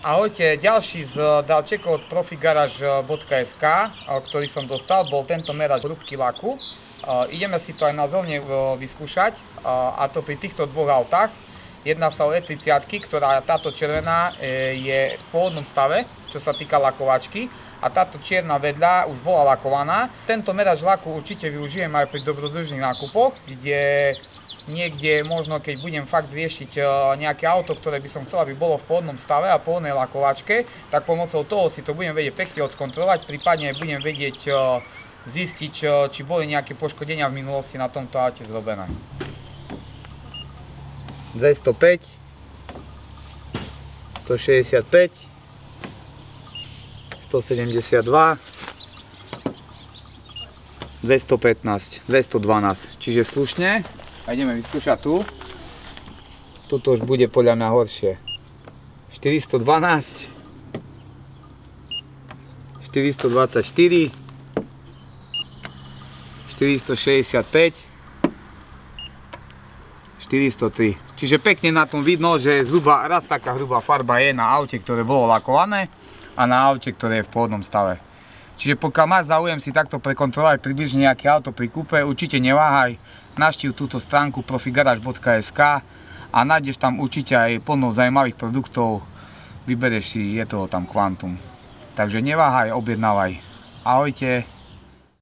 Ahojte, ďalší z darčekov od profigarage.sk, ktorý som dostal, bol tento merač hrúbky laku. Ideme si to aj na zóne vyskúšať, a to pri týchto dvoch autách. Jedná sa o E30, ktorá táto červená je v pôvodnom stave, čo sa týka lakovačky. A táto čierna vedľa už bola lakovaná. Tento merač laku určite využijem aj pri dobrodružných nákupoch, kde niekde možno, keď budem fakt riešiť nejaké auto, ktoré by som chcel, aby bolo v pôvodnom stave a pôvodnej lakovačke, tak pomocou toho si to budem vedieť pekne odkontrolovať, prípadne budem vedieť zistiť, či boli nejaké poškodenia v minulosti na tomto aute zrobené. 205, 165, 172, 215, 212, čiže slušne. A ideme vyskúšať tu. Tuto už bude podľa mňa horšie. 412, 424, 465, 403. Čiže pekne na tom vidno, že zhruba raz taká hrubá farba je na aute, ktoré bolo lakované a na aute, ktoré je v pôvodnom stave. Čiže pokiaľ máš záujem si takto prekontrolovať približne nejaké auto pri kúpe, určite neváhaj, navštív túto stránku profigarage.sk a nájdeš tam určite aj plno zaujímavých produktov, vybereš si, je toho tam kvantum. Takže neváhaj, objednávaj. Ahojte.